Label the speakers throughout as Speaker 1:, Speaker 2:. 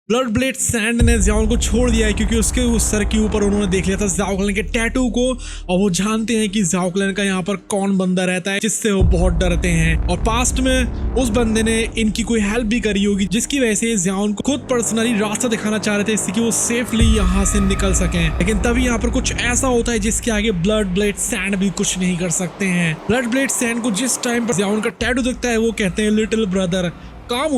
Speaker 1: Blood blade sand ने ज़ियाओन को छोड़ दिया है क्योंकि उसके उस सर के ऊपर उन्होंने देख लिया था ज़ियाओ क्लैन के टैटू को, और वो जानते हैं कि ज़ियाओ क्लैन का यहाँ पर कौन बंदा रहता है जिससे वो बहुत डरते हैं। और पास्ट में उस बंदे ने इनकी कोई हेल्प भी करी होगी जिसकी वजह से ज़ियाओन को खुद पर्सनली रास्ता दिखाना चाह रहे थे इससे कि वो सेफली यहाँ से निकल सकें। लेकिन तभी यहाँ पर कुछ ऐसा होता है जिसके आगे ब्लड ब्लेड सैंड भी कुछ नहीं कर सकते हैं। ब्लड ब्लेड सैंड को जिस टाइम पर ज़ियाओन का टैटू दिखता है वो कहते हैं लिटिल ब्रदर काम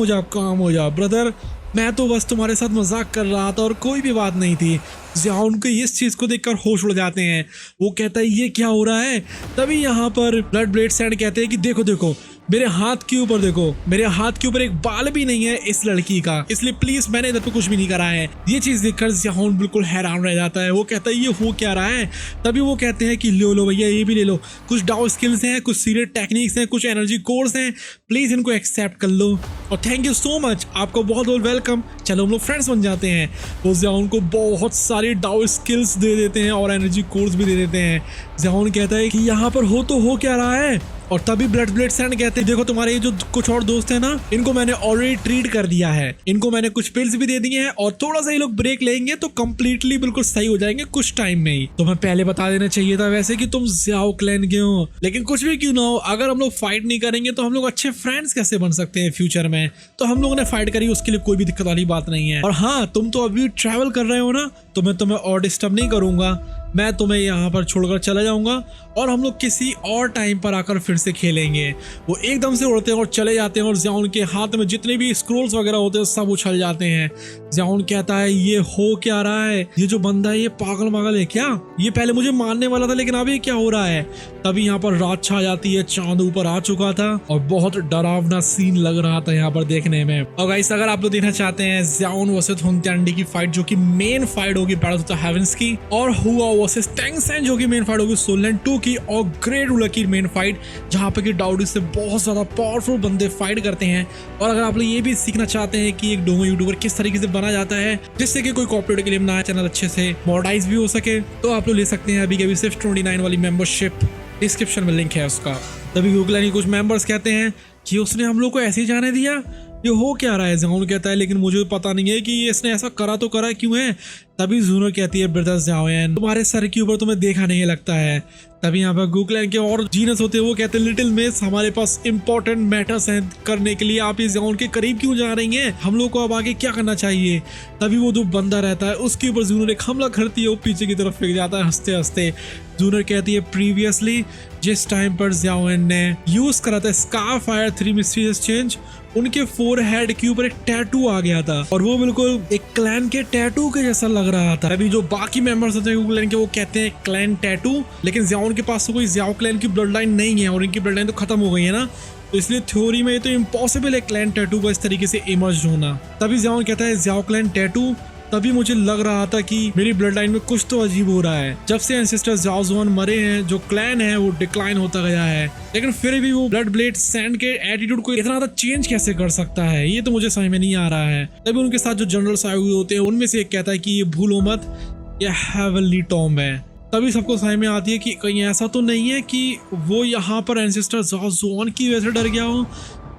Speaker 1: हो जा ब्रदर, मैं तो बस तुम्हारे साथ मजाक कर रहा था और कोई भी बात नहीं थी। ज़ियाओन को इस चीज़ को देखकर होश उड़ जाते हैं। वो कहता है ये क्या हो रहा है। तभी यहाँ पर ब्लड ब्लेड सैंड कहते हैं कि देखो देखो मेरे हाथ के ऊपर देखो, मेरे हाथ के ऊपर एक बाल भी नहीं है इस लड़की का, इसलिए प्लीज मैंने इधर पे कुछ भी नहीं करा है। ये चीज देखकर ज़ियाओन बिल्कुल हैरान रह जाता है। वो कहता है ये हो क्या रहा है। तभी वो कहते हैं कि लो लो भैया ये भी ले लो, कुछ डाउ स्किल्स हैं, कुछ सीक्रेट टेक्निक्स हैं, कुछ एनर्जी कोर्स हैं, प्लीज इनको एक्सेप्ट कर लो और थैंक यू सो मच, आपका बहुत बहुत वेलकम, चलो हम लोग फ्रेंड्स बन जाते हैं। वो ज़ियाओन को बहुत सारी डाउ स्किल्स दे देते हैं और एनर्जी कोर्स भी दे देते हैं। ज़ियाओन कहता है कि यहाँ पर हो क्या रहा है। और तभी ब्लड ब्लेड सैंड कहते हैं देखो तुम्हारे ये जो कुछ और दोस्त हैं ना, इनको मैंने ऑलरेडी ट्रीट कर दिया है, इनको मैंने कुछ पिल्स भी दे दिए हैं और थोड़ा सा ये लोग ब्रेक लेंगे तो कंप्लीटली बिल्कुल सही हो जाएंगे कुछ टाइम में ही। तुम्हें पहले बता देना चाहिए था वैसे कि तुम ज़ियाओ क्लैन के हो, लेकिन कुछ भी क्यों ना हो, अगर हम लोग फाइट नहीं करेंगे तो हम लोग अच्छे फ्रेंड्स कैसे बन सकते हैं फ्यूचर में। तो हम लोगों ने फाइट करी, उसके लिए कोई भी दिक्कत वाली बात नहीं है। और हाँ, तुम तो अभी ट्रैवल कर रहे हो ना, तो मैं तुम्हें और डिस्टर्ब नहीं करूंगा, मैं तुम्हें यहाँ पर छोड़कर चला जाऊंगा और हम लोग किसी और टाइम पर आकर फिर से खेलेंगे। वो एकदम से उड़ते हैं और चले जाते हैं और ज़ियाओन के हाथ में जितने भी स्क्रोल्स वगैरह होते हैं सब उछल जाते हैं। ज़ियाओन कहता है ये हो क्या रहा है, ये जो बंदा है ये पागल है क्या, ये पहले मुझे मारने वाला था लेकिन अभी क्या हो रहा है। तभी यहाँ पर रात छा जाती है, चांद ऊपर आ चुका था और बहुत डरावना सीन लग रहा था यहाँ पर देखने में। और गाइस अगर आप लोग देखना चाहते हैं ज़ियाओन वर्सेस हुनत्यांडी की फाइट जो कि मेन फाइट होगी बैटल ऑफ द हेवेंस की, और हुआ वर्सेस टैंग सैन जो कि मेन फाइट होगी सोल लैंड 2 की, और ग्रेट रूलर की मेन फाइट जहां पे कि डाउडी से बहुत ज्यादा पावरफुल बंदे फाइट करते हैं। और अगर आप लोग ये भी सीखना चाहते हैं कि एक डोमो यूट्यूबर किस तरीके से बना जाता है जिससे कि कोई कॉपीराइट क्लेम ना आए, चैनल अच्छे से मोनेटाइज भी हो सके, तो आप लोग ले सकते हैं अभी के अभी सिर्फ 29 वाली मेंबरशिप, डिस्क्रिप्शन में लिंक है उसका। तभी गूगल के कुछ मेंबर्स कहते हैं कि उसने हम लोग को ऐसे ही जाने दिया, ये हो क्या रहा है। ज़ियाओन कहता है लेकिन मुझे पता नहीं है कि इसने ऐसा करा तो करा क्यों है। तभी ज़ूनर कहती है ब्रदर ज़ियाओन तुम्हारे सर के ऊपर तुम्हें देखा नहीं लगता है। तभी यहाँ पर गूगल के और जीनस होते हैं, वो कहते हैं लिटिल मिस हमारे पास इंपॉर्टेंट मैटर्स हैं करने के लिए, आप ये ज़ियाओन के करीब क्यों जा रही हैं, हम लोग को अब आगे क्या करना चाहिए। तभी वो जो बंदा रहता है उसके ऊपर ज़ूनर एक हमला करती है, वो पीछे की तरफ फेंक जाता है हंसते हंसते। ज़ूनर कहती है प्रीवियसली जिस टाइम पर ज़ियाओन ने यूज करा था स्कारफायर 3 मिस्टीरियस चेंज, उनके फोरहेड के ऊपर एक टैटू आ गया था और वो बिल्कुल एक क्लैन के टैटू के जैसा लग रहा था। अभी जो बाकी मेंबर्स होते हैं क्लैन के वो कहते हैं क्लैन टैटू, लेकिन ज़ियाओन के पास तो कोई ज़ियाओ क्लैन की ब्लड लाइन नहीं है और इनकी ब्लड लाइन तो खत्म हो गई है ना, तो इसलिए थ्योरी में ये तो इम्पॉसिबल है क्लैन टैटू का इस तरीके से इमर्ज होना। तभी ज़ियाओन कहता है ज़ियाओ क्लैन टैटू, तभी मुझे लग रहा था कि मेरी ब्लड लाइन में कुछ तो अजीब हो रहा है। जब से एंसेस्टर ज़ियाओ जुआन मरे हैं जो क्लैन है वो डिक्लाइन होता गया है, लेकिन फिर भी वो ब्लड ब्लेड सैंड के एटीट्यूड को इतना ज्यादा चेंज कैसे कर सकता है, ये तो मुझे समझ में नहीं आ रहा है। तभी उनके साथ जो जनरल्स आए हुए होते हैं उनमें से एक कहता है कि ये भूलो मत ये हेवनली टॉम्ब है। तभी सबको समझ में आती है कि कहीं ऐसा तो नहीं है कि वो यहाँ पर एंसेस्टर ज़ियाओ जुआन की वजह से डर गया हो।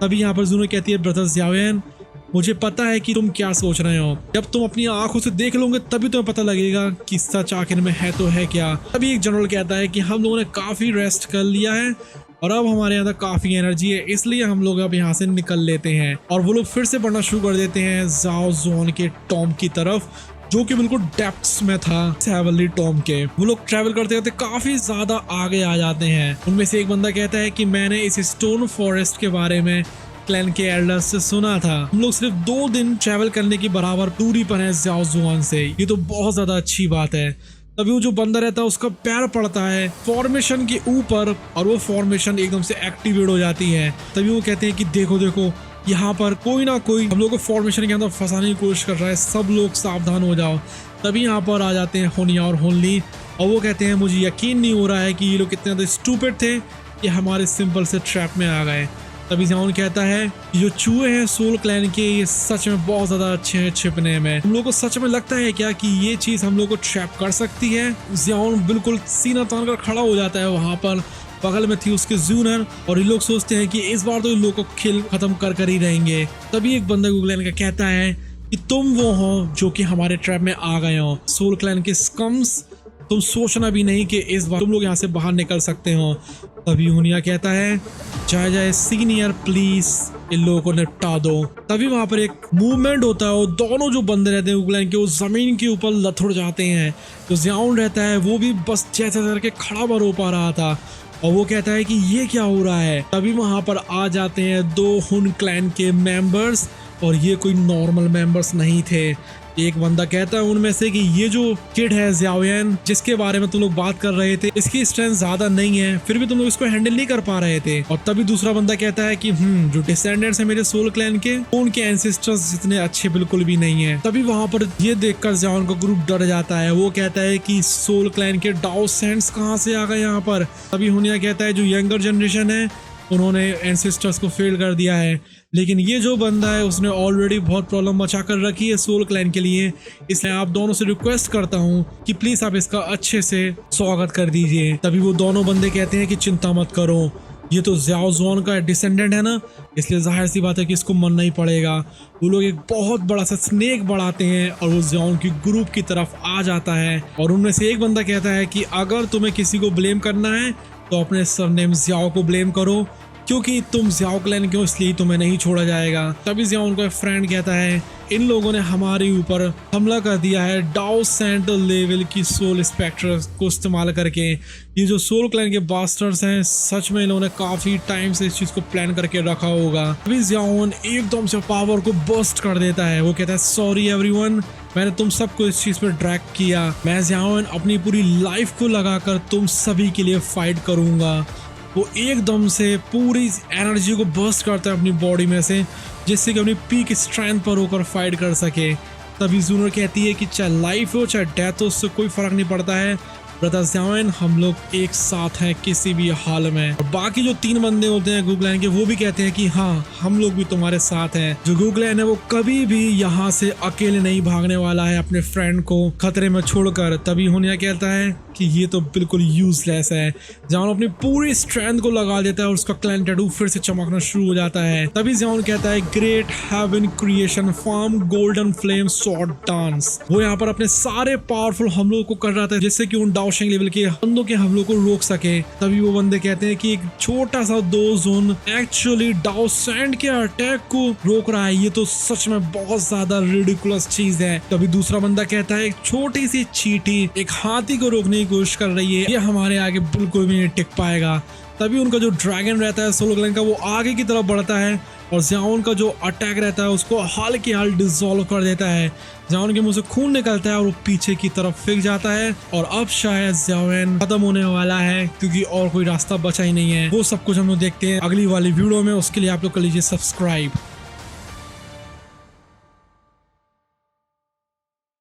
Speaker 1: तभी यहाँ पर ज़ूनर कहती है ब्रदर ज़ियाओन मुझे पता है कि तुम क्या सोच रहे हो, जब तुम अपनी आंखों से देख लोगे तभी तुम्हें पता लगेगा कि सच आखिर में है तो है क्या। तभी एक जनरल कहता है कि हम लोगों ने काफ़ी रेस्ट कर लिया है और अब हमारे अंदर काफ़ी एनर्जी है, इसलिए हम लोग अब यहाँ से निकल लेते हैं। और वो लोग फिर से बढ़ना शुरू कर देते हैं ज़ियाओ जुआन के टॉम्ब की तरफ जो कि बिल्कुल डेप्थ्स में था हेवनली टॉम्ब के। वो लोग ट्रैवल करते करते काफ़ी ज़्यादा आगे आ जाते हैं। उनमें से एक बंदा कहता है कि मैंने इस स्टोन फॉरेस्ट के बारे में क्लैन के एल्डर्स से सुना था, हम लोग सिर्फ 2 दिन ट्रैवल करने की बराबर दूरी पर है ज़ियाओ जुआन से, ये तो बहुत ज्यादा अच्छी बात है। तभी वो जो बंदा रहता है उसका पैर पड़ता है फॉर्मेशन के ऊपर और वो फॉर्मेशन एकदम से एक्टिवेट हो जाती है। तभी वो कहते हैं कि देखो देखो यहाँ पर कोई ना कोई हम लोग को फॉर्मेशन के अंदर फंसाने की कोशिश कर रहा है, सब लोग सावधान हो जाओ। तभी यहाँ पर आ जाते हैं होनिया और होनली और वो कहते हैं मुझे यकीन नहीं हो रहा है कि ये लोग कितने ज्यादा स्टूपिड थे कि हमारे सिंपल से ट्रैप में आ गए। तभी ज़ियाओन कहता है कि जो चूहे हैं सोल क्लैन के ये सच में बहुत ज़्यादा अच्छे हैं छिपने में, हम लोग को सच में लगता है क्या कि ये चीज़ हम लोग को ट्रैप कर सकती है। ज़ियाओन बिल्कुल सीना तान कर खड़ा हो जाता है, वहाँ पर बगल में थी उसके ज़ूनर और ये लोग सोचते हैं कि इस बार तो इन लोग को खेल खत्म कर ही रहेंगे। तभी एक बंदा गूगलैन का कहता है कि तुम वो हो जो कि हमारे ट्रैप में आ गए हो। सोल क्लैन के स्कम्स, तुम सोचना भी नहीं कि इस बार तुम लोग यहाँ से बाहर निकल सकते हो। तभी हुनिया कहता है जय जय सीनियर प्लीज इन लोगों को निपटा दो। तभी वहां पर एक मूवमेंट होता है और दोनों जो बंदे रहते हैं वुक्लैन के वो जमीन के ऊपर लथड़ जाते हैं। तो ज़ियाओन रहता है वो भी बस जैसे करके खड़ा बर हो पा रहा था और वो कहता है कि ये क्या हो रहा है। तभी वहां पर आ जाते हैं 2 हुन क्लैन के मेंबर्स और ये कोई नॉर्मल मेंबर्स नहीं थे। एक बंदा कहता है उनमें से कि ये जो किड है ज़ियाओयन जिसके बारे में तुम लोग बात कर रहे थे, इसकी स्ट्रेंथ ज्यादा नहीं है, फिर भी तुम लोग इसको हैंडल नहीं कर पा रहे थे। और तभी दूसरा बंदा कहता है कि जो डिसेंडेंट्स है मेरे सोल क्लैन के, उनके एंसेस्टर्स जितने अच्छे बिल्कुल भी नहीं है। तभी वहां पर ये देखकर ज़ियाओन का ग्रुप डर जाता है। वो कहता है कि सोल क्लैन के डाओ सेंट्स कहाँ से आ गए यहाँ पर। तभी हुनिया कहता है जो यंगर जनरेशन है उन्होंने एंसेस्टर्स को फेल कर दिया है, लेकिन ये जो बंदा है उसने ऑलरेडी बहुत प्रॉब्लम मचा कर रखी है सोल क्लैन के लिए, इसलिए आप दोनों से रिक्वेस्ट करता हूँ कि प्लीज आप इसका अच्छे से स्वागत कर दीजिए। तभी वो दोनों बंदे कहते हैं कि चिंता मत करो, ये तो ज़ियाओ ज़ुआन का डिसेंडेंट है ना, इसलिए जाहिर सी बात है कि इसको मरना ही पड़ेगा। वो लोग एक बहुत बड़ा सा स्नेक बढ़ाते हैं और वो ज़ियाओन की ग्रुप की तरफ आ जाता है और उनमें से एक बंदा कहता है कि अगर तुम्हें किसी को ब्लेम करना है तो अपने सरनेम ज़ियाओ को ब्लेम करो, क्योंकि तुम ज़ियाओ क्लैन के हो इसलिए तुम्हें नहीं छोड़ा जाएगा। तभी ज़ियाओन का फ्रेंड कहता है इन लोगों ने हमारे ऊपर हमला कर दिया है डाओ सेंट लेवल की सोल स्पेक्टर को इस्तेमाल करके। ये जो सोल क्लैन के बास्टर्स हैं सच में इन्होंने काफी टाइम से इस चीज को प्लान करके रखा होगा। तभी ज़ियाओन एकदम से पावर को बर्स्ट कर देता है। वो कहता है सॉरी एवरीवन, मैंने तुम सबको इस चीज पर ड्रैग किया। मैं ज़ियाओन अपनी पूरी लाइफ को लगाकर तुम सभी के लिए फाइट करूंगा। वो एकदम से पूरी एनर्जी को बर्स्ट करता है अपनी बॉडी में से, जिससे कि अपनी पीक स्ट्रेंथ पर होकर फाइट कर सके। तभी ज़ूनर कहती है कि चाहे लाइफ हो चाहे डेथ हो उससे कोई फर्क नहीं पड़ता है ब्रदर ज़ियाओन, हम लोग एक साथ हैं किसी भी हाल में। और बाकी जो 3 बंदे होते हैं गुगलैन के वो भी कहते हैं कि हाँ हम लोग भी तुम्हारे साथ हैं। जो गुगलैन है वो कभी भी यहाँ से अकेले नहीं भागने वाला है अपने फ्रेंड को खतरे में छोड़कर। तभी हुनिया कहता है कि ये तो बिल्कुल यूजलेस है। ज़ियाओन अपनी पूरी स्ट्रेंथ को लगा देता है और उसका क्लैन टैटू फिर से चमकना शुरू हो जाता है। तभी ज़ियाओन कहता है great heaven creation form golden flame sword dance. वो यहाँ पर अपने सारे पावरफुल हमलों को कर रहा था जिससे कि उन डाओशिंग लेवल के बंदों के हमलों को रोक सके। तभी वो बंदे कहते हैं कि एक छोटा सा 2 जोन एक्चुअली डाओ सैंड के अटैक को रोक रहा है। ये तो सच में बहुत ज्यादा रिडिकुलस चीज है। तभी दूसरा बंदा कहता है एक छोटी सी चींटी एक हाथी को रोकने की कोशिश कर रही है, ये हमारे आगे बिल्कुल भी नहीं टिक पाएगा। तभी उनका जो ड्रैगन रहता है सोल क्लैन का वो आगे की तरफ बढ़ता है और ज़ियाओन का जो अटैक रहता है उसको हाल के हाल डिसॉल्व कर देता है। ज़ियाओन के मुंह से खून निकलता है और वो पीछे की तरफ फेंक जाता है और अब शायद ज़ियाओन खत्म होने वाला है क्योंकि और कोई रास्ता बचा ही नहीं है। वो सब कुछ हम लोग देखते हैं अगली वाली वीडियो में। उसके लिए आप लोग कर लीजिए सब्सक्राइब।